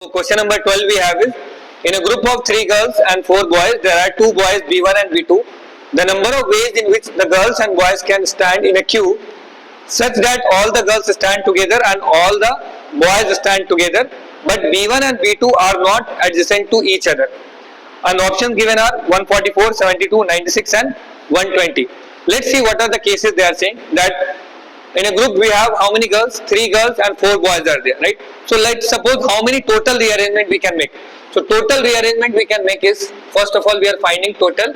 So question number 12 we have is, in a group of 3 girls and 4 boys, there are 2 boys B1 and B2. The number of ways in which the girls and boys can stand in a queue such that all the girls stand together and all the boys stand together, but B1 and B2 are not adjacent to each other. And options given are 144, 72, 96 and 120. Let's see what are the cases they are saying. That in a group we have how many girls? 3 girls and 4 boys are there, right? So let's suppose how many total rearrangement we can make. So total rearrangement we can make is, first of all we are finding total,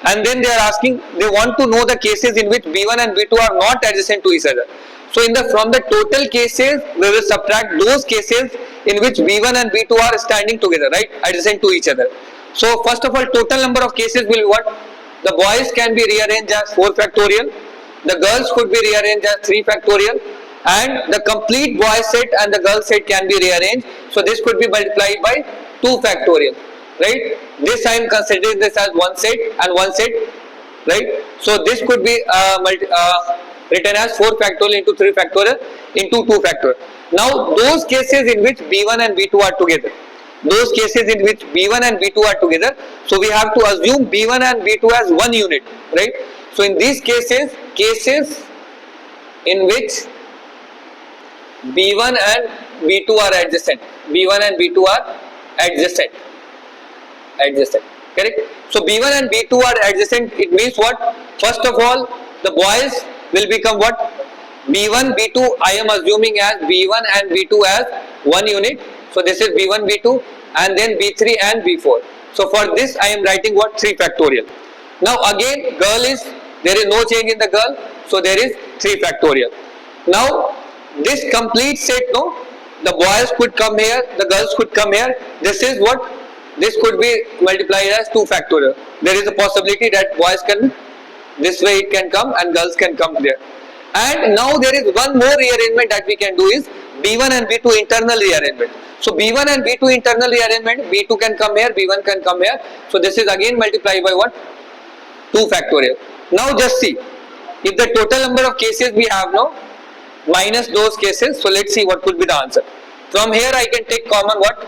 and then they are asking, they want to know the cases in which B1 and B2 are not adjacent to each other. So from the total cases we will subtract those cases in which B1 and B2 are standing together, right, adjacent to each other. So first of all, total number of cases will be what? The boys can be rearranged as 4 factorial, the girls could be rearranged as 3 factorial, and the complete boy set and the girl set can be rearranged. So this could be multiplied by 2 factorial, right? This I am considering this as 1 set and 1 set, right? So this could be written as 4 factorial into 3 factorial into 2 factorial. Now those cases in which B1 and B2 are together, those cases in which B1 and B2 are together, so we have to assume B1 and B2 as one unit, right? So in these cases in which B1 and B2 are adjacent, B1 and B2 are adjacent, correct? So B1 and B2 are adjacent, it means what? First of all, the boys will become what? B1, B2, I am assuming as B1 and B2 as one unit. So this is B1, B2, and then B3 and B4. So for this I am writing what? 3 factorial. Now again, girl is, there is no change in the girl, so there is 3 factorial. Now this complete set, no, the boys could come here, the girls could come here. This is what? This could be multiplied as 2 factorial. There is a possibility that boys can, this way it can come and girls can come there. And now there is one more rearrangement that we can do is B1 and B2 internal rearrangement. So B1 and B2 internal rearrangement, B2 can come here, B1 can come here. So this is again multiplied by what? 2 factorial. Now just see, if the total number of cases we have now minus those cases, so let's see what could be the answer. From here I can take common what?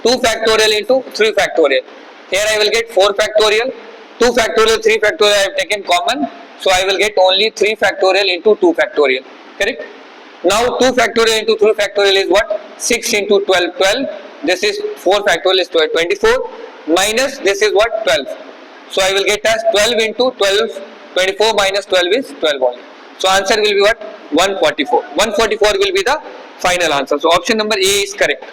2 factorial into 3 factorial. Here I will get 4 factorial, 2 factorial, 3 factorial I have taken common. So I will get only 3 factorial into 2 factorial, correct? Now 2 factorial into 3 factorial is what? 6 into 12, 12. This is 4 factorial is 12, 24. Minus this is what? 12. So I will get as 12 into 12, 24 minus 12 is 12 only. So answer will be what? 144. 144 will be the final answer. So option number A is correct.